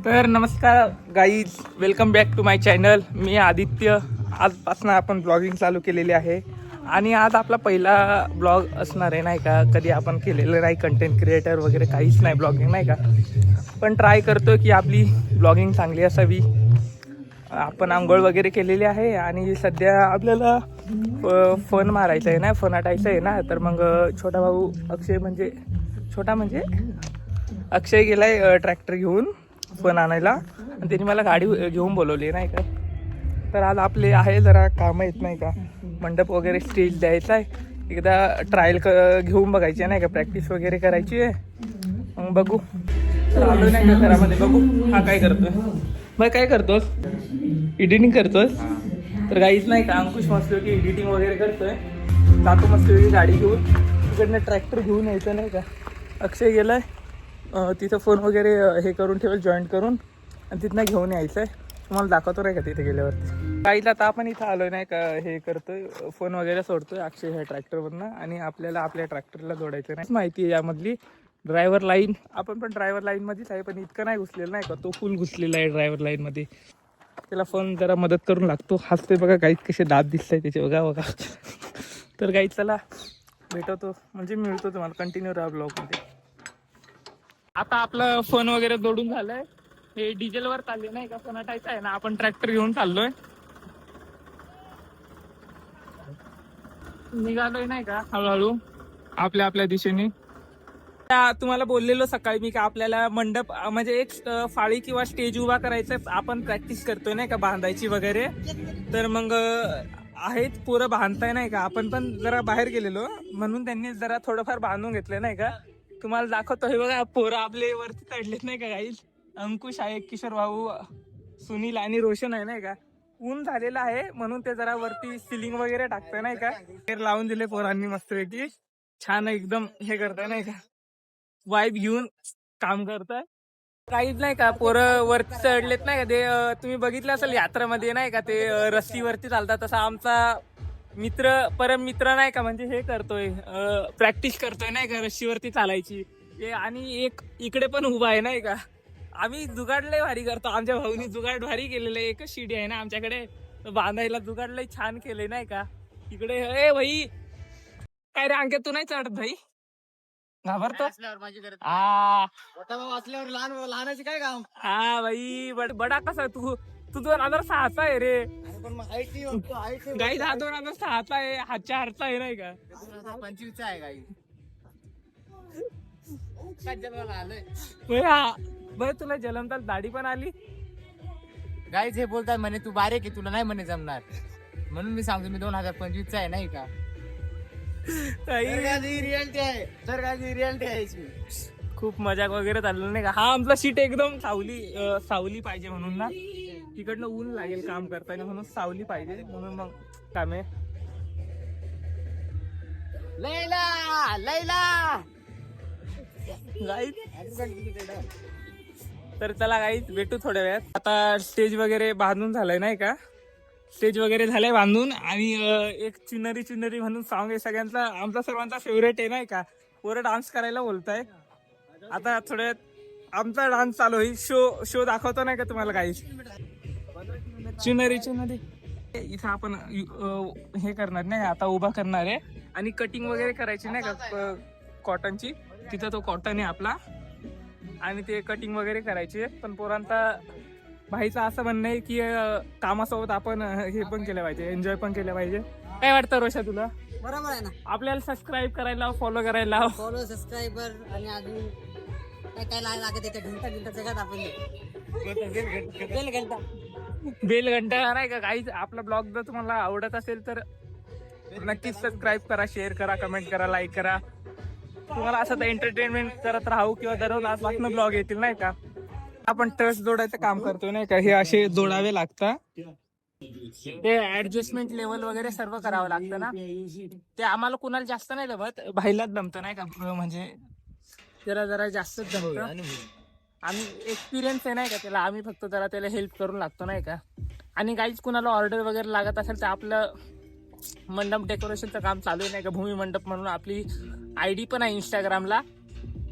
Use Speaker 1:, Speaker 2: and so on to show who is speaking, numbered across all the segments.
Speaker 1: तर नमस्कार guys, welcome back to my channel. मी आदित्य. आजपासून आपण ब्लॉगिंग चालू केलेली आहे आणि आज आपला पहिला ब्लॉग असणार आहे, नाही का. कधी आपण केलेलं नाही, कंटेंट क्रिएटर वगैरे काहीच नाही, ब्लॉगिंग नाही का. पण ट्राय करतो की आपली ब्लॉगिंग चांगली असावी. आपण आंघोळ वगैरे केलेली आहे आणि सध्या आपल्याला फन मारायचं आहे ना, फन आटायचं आहे ना. तर मग छोटा भाऊ अक्षय म्हणजे अक्षय गेलाय ट्रॅक्टर घेऊन फन आणायला आणि त्यांनी मला गाडी घेऊन बोलवली, नाही का. तर आज आपले आहे जरा कामं येत नाही का, मंडप वगैरे स्टेज द्यायचा आहे, एकदा ट्रायल घेऊन बघायची आहे नाही का, प्रॅक्टिस वगैरे करायची आहे. मग बघू. तर आलो नाही का घरामध्ये, बघू हा काय करतोय. मग काय करतोस? एडिटिंग करतोस? तर काहीच नाही का, अंकुश मस्त की एडिटिंग वगैरे करतोय. जातो मस्त गाडी घेऊन, तिकडनं ट्रॅक्टर घेऊन यायचं नाही का. अक्षय गेलाय तिथं फोन वगैरे हे करून ठेवेल, जॉईंट करून, आणि तिथनं घेऊन यायचं आहे. तुम्हाला दाखवतो नाही का तिथे गेल्यावरती. काहीला आता आपण इथं आलो नाही का, हे करतोय फोन वगैरे सोडतोय अक्षय ह्या ट्रॅक्टरवरनं, आणि आपल्याला आपल्या ट्रॅक्टरला जोडायचं नाही. माहिती आहे यामधली ड्रायव्हर लाईन. आपण पण ड्रायव्हर लाईनमध्येच आहे, पण इतकं नाही घुसलेलं नाही का, तो फुल घुसलेला आहे ड्रायव्हर लाईनमध्ये. त्याला फोन जरा मदत करून लागतो. हसते बघा काहीच, कसे दात दिसत आहे त्याचे, बघा बघा. तर काही चला भेटवतो, म्हणजे मिळतो तुम्हाला. कंटिन्यू राहा ब्लॉगमध्ये. आता आपलं फोन वगैरे जोडून झालंय. हे डिझेलवर चालले नाही का, फोन हटायचं आहे ना. आपण ट्रॅक्टर घेऊन चाललोय, निघालोय नाही का हळूहळू आपल्या आपल्या दिशेने. तुम्हाला बोललेलो सकाळी मी का आपल्याला मंडप म्हणजे एक फाळी किंवा स्टेज उभा करायचं. आपण प्रॅक्टिस करतोय नाही का, बांधायची वगैरे. तर मग आहेत पोरं बांधताय नाही का. आपण पण जरा बाहेर गेलेलो म्हणून त्यांनी जरा थोडंफार बांधून घेतलं नाही का. तुम्हाला दाखवतो. हे बघा पोरं आपले वरती चढलेत नाही का गाईज. अंकुश आहे, किशोर भाऊ, सुनील आणि रोशन आहे नाही का. ऊन झालेलं आहे म्हणून ते जरा वरती सिलिंग वगैरे टाकतंय नाही का. लावून दिले पोरांनी मस्तपैकी, छान एकदम हे करताय नाही का, वाईब घेऊन काम करताय. काहीच नाही का, पोरं वरती चढलेत नाही का. ते तुम्ही बघितलं असेल यात्रामध्ये नाही का, ते रस्सीवरती चालतात. तसा आमचा परम मित्र नाही का, म्हणजे हे करतोय, प्रॅक्टिस करतोय नाही का रस्सीवरती चालायची. आणि एक इकडे पण उभा आहे नाही का. आम्ही जुगाड लय भारी करतो. आमच्या भाऊनी जुगाड भारी केलेलं आहे. एकच शिडी आहे ना आमच्याकडे, बांधायला जुगाड लय छान केलंय नाही का. इकडे ए भाई, काय रे अंकित, तू नाही चढत भाई, घाबरतो.
Speaker 2: वाचल्यावर लहानाची काय काम.
Speaker 1: हा भाई, बडा कसा तू 2006चा आहे रे.
Speaker 2: पण मग हाईट नाही,
Speaker 1: गाई हा 2006चा आहे, हा 4चा आहे नाही का.
Speaker 2: 25चा आहे गाई.
Speaker 1: बरं तुला जलमताल दाढी पण आली.
Speaker 2: गाईच हे बोलतात म्हणे तू बारीक आहे, तुला नाही म्हणे जमणार, म्हणून मी सांगतो मी 2025चा आहे नाही का. रियालिटी आहे सर, काय रियालिटी आहे.
Speaker 1: खूप मजाक वगैरे चाललं नाही का. हा आमचा सीट एकदम सावली पाहिजे म्हणून ना, तिकडनं ऊन लागेल काम करताना, म्हणून सावली पाहिजे म्हणून मग काम आहे.
Speaker 2: लैला लैला
Speaker 1: तर चला गाईज भेटू थोड्या वेळात. आता स्टेज वगैरे बांधून झालंय नाही का, स्टेज वगैरे झालंय बांधून. आणि एक चुनरी म्हणून सॉन्ग आहे सगळ्यांचा, आमचा सर्वांचा फेवरेट आहे नाही का. पोरं डान्स करायला बोलताय. आता थोड्यात आमचा डान्स चालू होईल. शो दाखवतो नाही का तुम्हाला गाईज. चुनरी इथं आपण हे करणार नाही, आता उभा करणार आहे आणि कटिंग वगैरे करायची नाही का कॉटनची. तिथं तो कॉटन आहे आपला आणि ते कटिंग वगैरे करायची. पण पोरांचा भाईचं असं म्हणणं आहे की कामासोबत आपण हे पण केलं पाहिजे, एन्जॉय पण केलं पाहिजे. काय वाटतं रोशा तुला?
Speaker 2: बरोबर आहे ना.
Speaker 1: आपल्याला सबस्क्राईब करायला, फॉलो करायला,
Speaker 2: फॉलो सबस्क्रायबर आणि अजून काय लागत आहे, घंटा जगात आपण
Speaker 1: बेल घंटा नाही का. काही आपला ब्लॉग जर तुम्हाला आवडत असेल तर नक्कीच सबस्क्राईब करा, शेअर करा, कमेंट करा, लाईक करा. तुम्हाला असं एंटरटेनमेंट करत राहू किंवा दररोज आजपासून ब्लॉग येतील नाही का. आपण ट्रस जोडायचं काम करतोय नाही का, हे असे जोडावे लागतात. ते ऍडजस्टमेंट लेवल वगैरे सर्व करावं लागतं ना. ते आम्हाला कुणाला जास्त नाही जमत, भाईलाच जमतं नाही का, म्हणजे जरा जास्तच जमतं. आम्ही एक्सपिरियन्स आहे नाही का त्याला, आम्ही फक्त जरा त्याला हेल्प करून लागतो नाही का. आणि काहीच कुणाला ऑर्डर वगैरे लागत असेल तर आपलं मंडप डेकोरेशनचं काम चालू आहे नाही का. भूमी मंडप म्हणून आपली ID पण आहे इंस्टाग्रामला,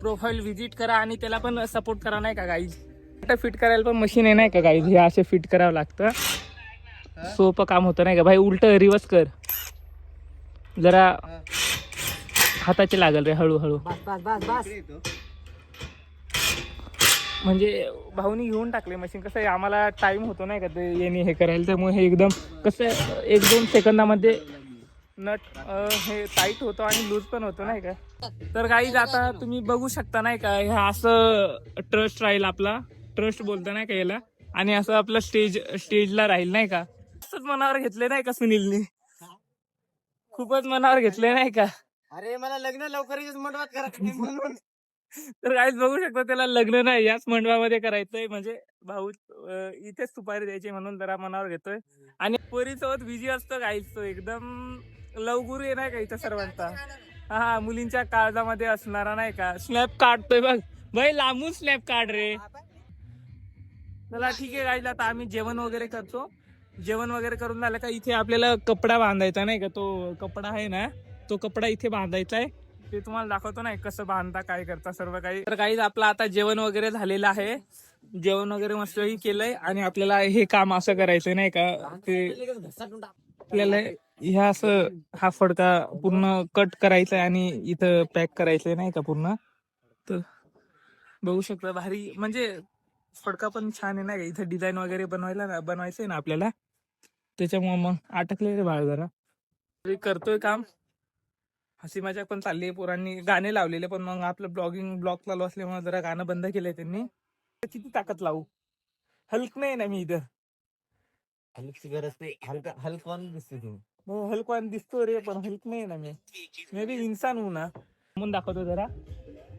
Speaker 1: प्रोफाईल व्हिजिट करा आणि त्याला पण सपोर्ट करा नाही का गाईज. आता फिट करायला पण मशीन आहे नाही का काही, हे असे फिट करावं लागतं. सोपं काम होतं नाही का भाई. उलट रिवर्स कर जरा, हाताचे लागल रे हळूहळू. म्हणजे भाऊनी घेऊन टाकले मशीन. कसं आहे आम्हाला टाइम होतो नाही का ते येणे हे करायला, त्यामुळे हे एकदम कसं 1-2 सेकंदामध्ये नट हे टाईट होतो आणि लूज पण होतो नाही का. तर गाईज आता तुम्ही बघू शकता नाही का, ह्या असं ट्रस्ट राहील आपला, ट्रस्ट बोलता नाही का याला, आणि असं आपलं स्टेजला राहील नाही का. असंच मनावर घेतले नाही का सुनीलनी, खूपच मनावर घेतले नाही का.
Speaker 2: अरे मला लग्न लवकरच मंडपात करायचं म्हणून.
Speaker 1: तर काहीच बघू शकतो त्याला लग्न नाही याच मंडपामध्ये करायचंय, म्हणजे भाऊ इथेच सुपारी द्यायची म्हणून जरा मनावर घेतोय. आणि पोरीसोबत बिझी असतो काहीच, तो एकदम लवगुरू आहे नाही का इथं सर्वांचा. हा मुलींच्या काळजामध्ये असणारा नाही का. स्नॅप काढतोय बघ भाई, लांबून स्नॅप काढ रे. चला ठीक आहे गाईज, आता आम्ही जेवण वगैरे करतो. जेवण वगैरे करून झालं का इथे आपल्याला कपडा बांधायचा नाही का, तो कपडा आहे ना, तो कपडा इथे बांधायचा आहे. ते तुम्हाला दाखवतो नाही कसं बांधता काय करता सर्व काही. तर गाईज आपलं आता जेवण वगैरे झालेलं आहे. जेवण वगैरे मस्तही केलंय आणि आपल्याला हे काम असं करायचंय नाही का, ते आपल्याला ह्या असं हा फडका पूर्ण कट करायचा आहे आणि इथं पॅक करायचंय नाही का पूर्ण. तर बघू शकता भारी, म्हणजे फडका पण छान आहे ना. इथं डिझाईन वगैरे बनवायचंय ना आपल्याला, त्याच्यामुळे मग अटकले रे बाळ जरा. करतोय काम, हसी मजाक पण चालली आहे. पोरांनी गाणे लावलेले, पण मग आपलं ब्लॉग चालू असल्यामुळे जरा गाणं बंद केलंय त्यांनी. किती ताकद लावू, हल्क नाही ना मी इथं.
Speaker 2: हलकची गरज नाही, हलकवान दिसते तुम्ही.
Speaker 1: हो हल्कवान दिसतो रे, पण हल्क नाही ना मी. मे बी इंसान हूं ना. म्हणून दाखवतो जरा,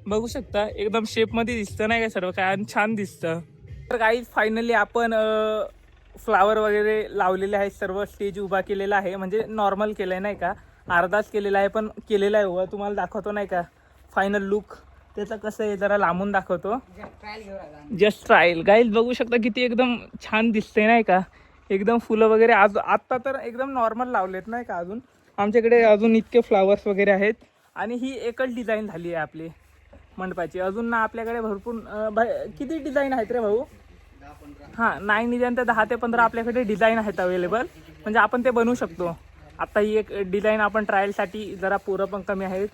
Speaker 1: बघू शकता एकदम शेप मध्ये दिसतं नाही का सर्व काय, आणि छान दिसतं. तर काही फायनली आपण फ्लावर वगैरे लावलेले आहेत, सर्व स्टेज उभा केलेला आहे. म्हणजे नॉर्मल केलंय नाही का, अर्धाच केलेला आहे पण केलेला आहे उभा. तुम्हाला दाखवतो नाही का फायनल लुक त्याचा कसं आहे, जरा लांबून दाखवतो. जस्ट ट्रायल गाईज, बघू शकता किती एकदम छान दिसतंय नाही का. एकदम फुलं वगैरे आज आत्ता तर एकदम नॉर्मल लावलेत नाही का. अजून आमच्याकडे अजून इतके फ्लावर्स वगैरे आहेत. आणि ही एकच डिझाईन झाली आहे आपली मंडपाची. अजून ना आपल्याकडे भरपूर किती डिझाईन आहेत रे भाऊ. हां 9 डिझाईन तर 10 ते 15 आपल्याकडे डिझाईन आहेत अवेलेबल, म्हणजे आपण ते बनवू शकतो. आता ही एक डिझाईन आपण ट्रायलसाठी, जरा पोरं पण कमी आहेत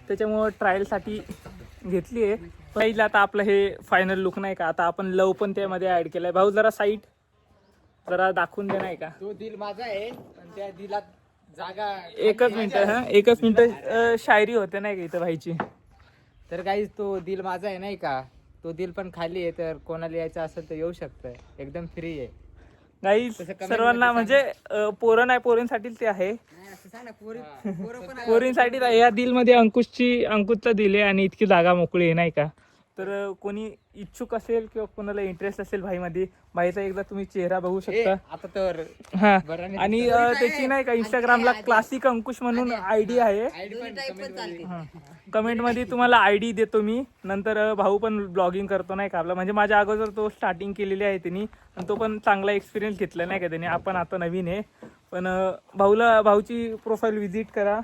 Speaker 1: त्याच्यामुळं ट्रायलसाठी घेतली आहे. पहिलं आता आपलं हे फायनल लुक नाही का. आता आपण लव पण त्यामध्ये ॲड केलं आहे. भाऊ जरा साईड जरा दाखवून दे नाही का.
Speaker 2: तो दिल माझा आहे आणि त्या दिलात जागा.
Speaker 1: एकच मिनिट शायरी होते नाही का इथं भाईची.
Speaker 2: तर काहीच तो दिल माझा आहे नाही का, तो दिल पण खाली आहे. तर कोणाला यायचं असेल तर येऊ शकतं, एकदम फ्री आहे.
Speaker 1: गाईज सर्वांना म्हणजे पोरं नाही, पोरींसाठीच ते आहे. पोरींसाठी या दिल मध्ये अंकुशचा दिल आहे आणि इतकी जागा मोकळी आहे नाही का. तर कोणी इच्छुक असेल किंवा कोणाला इंटरेस्ट असेल भाईमध्ये, भाईचा एकदा तुम्ही चेहरा बघू शकता
Speaker 2: आता तर.
Speaker 1: हा, आणि त्याची नाही का इंस्टाग्रामला क्लासिक अंकुश म्हणून आयडी आहे. कमेंट मध्ये तुम्हाला आयडी देतो मी नंतर. भाऊ पण ब्लॉगिंग करतो नाही का आपला, म्हणजे माझ्या अगोदर तो स्टार्टिंग केलेली आहे त्यांनी, आणि तो पण चांगला एक्सपिरियन्स घेतला नाही का त्यांनी. आपण आता नवीन आहे, पण भाऊची प्रोफाईल व्हिजिट करा.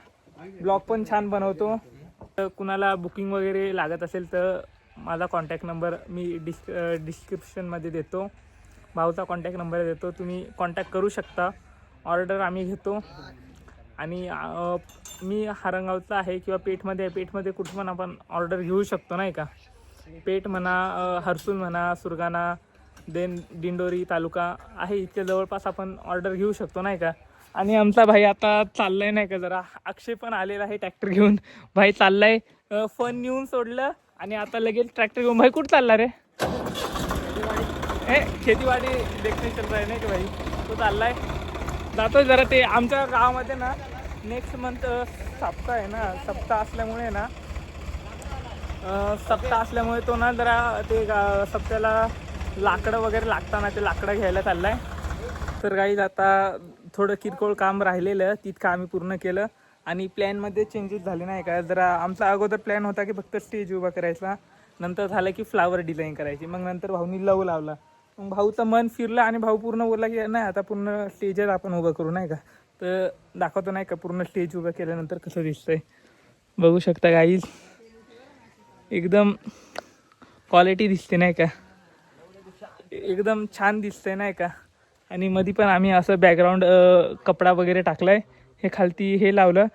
Speaker 1: ब्लॉग पण छान बनवतो. कुणाला बुकिंग वगैरे लागत असेल तर माझा कॉन्टॅक्ट नंबर मी डिस्क्रिप्शनमध्ये देतो. भाऊचा कॉन्टॅक्ट नंबर देतो, तुम्ही कॉन्टॅक्ट करू शकता. ऑर्डर आम्ही घेतो. आणि मी हारंगावचा आहे किंवा पेठमध्ये कुठं पण आपण ऑर्डर घेऊ शकतो नाही का. पेठ म्हणा, हर्सूल म्हणा, सुरगाणा, दिंडोरी तालुका आहे, इतके जवळपास आपण ऑर्डर घेऊ शकतो नाही का. आणि आमचा भाई आता चाललाय नाही का, जरा अक्षय पण आलेला आहे ट्रॅक्टर घेऊन. भाई चाललाय, फन नेऊन सोडलं आणि आता लगेच ट्रॅक्टर घेऊन. भाई कुठं चालला रे. खेतीवाडी देखणे चल रहा है नाही का भाई, तो चाललाय. जातो जरा. ते आमच्या गावामध्ये ना नेक्स्ट मंथ सप्ताह आहे ना, सप्ताह असल्यामुळे तो ना जरा ते सप्त्याला लाकडं वगैरे लागताना ते लाकडं घ्यायला चाललाय. तर गाईज आता थोडं किरकोळ काम राहिलेलं, तितकं आम्ही पूर्ण केलं. आणि प्लॅनमध्ये चेंजेस झाले नाही का. जरा आमचा अगोदर प्लॅन होता की फक्त स्टेज उभा करायचा, नंतर झालं की फ्लावर डिझाईन करायची, मग नंतर भाऊनी लव लावला. मग भाऊचं मन फिरलं आणि भाऊ पूर्ण बोलला की नाही आता पूर्ण स्टेजच आपण उभं करू नाही का. तर दाखवतो नाही का पूर्ण स्टेज उभं केल्यानंतर कसं दिसतंय, बघू शकता गाईज. एकदम क्वालिटी दिसते नाही का. एकदम छान दिसतंय नाही का. आणि मध्ये पण आम्ही असं बॅकग्राऊंड कपडा वगैरे टाकलाय. हे खालती हे लावलं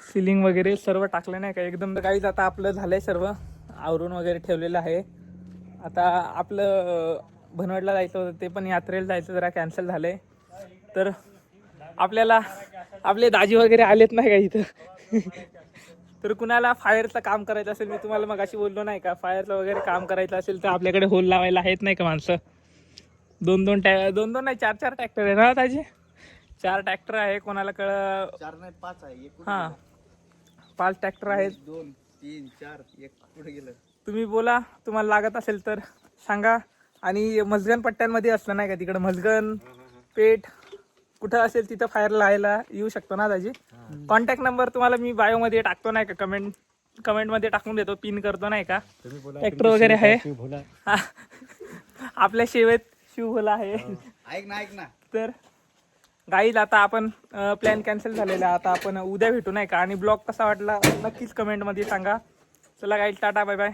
Speaker 1: सिलिंग वगैरे सर्व टाकलं नाही का एकदम. काहीच आता आपलं झालंय सर्व आवरून वगैरे ठेवलेलं आहे. आता आपलं भनवडला जायचं होतं ते पण यात्रेला जायचं जरा कॅन्सल झालंय. तर आपल्याला आपले दाजी वगैरे आलेत नाही का इथं. तर कुणाला फायरचं काम करायचं असेल, मी तुम्हाला मग अशी बोललो नाही का, फायरचं वगैरे काम करायचं असेल तर आपल्याकडे होल लावायला आहेत नाही का माणसं. दोन दोन नाही 4 ट्रॅक्टर आहे ना दाजी. 4 ट्रॅक्टर आहे. कोणाला
Speaker 2: 4 नाही 5 आहे.
Speaker 1: हां 5 ट्रॅक्टर आहेत.
Speaker 2: 2 3 4 1 पुढे गेलं.
Speaker 1: तुम्ही बोला तुम्हाला लागत असेल तर सांगा. आणि मजगन पट्ट्यांमध्ये असलं नाही का तिकडं मजगन पेठ कुठं असेल तिथं फायर लावायला येऊ शकतो ना दाजी. कॉन्टॅक्ट नंबर तुम्हाला मी बायोमध्ये टाकतो नाही का, कमेंटमध्ये टाकून देतो, पिन करतो नाही का. ट्रॅक्टर वगैरे आहे. हा. आपल्या शेवेत शिवभोला आहे.
Speaker 2: ऐक ना
Speaker 1: तर गाईज आता आपण प्लॅन कॅन्सल झालेला. आता आपण उद्या भेटू नाही का. आणि ब्लॉग कसा वाटला नक्कीच कमेंटमध्ये सांगा. चला गाईज टाटा बाय बाय.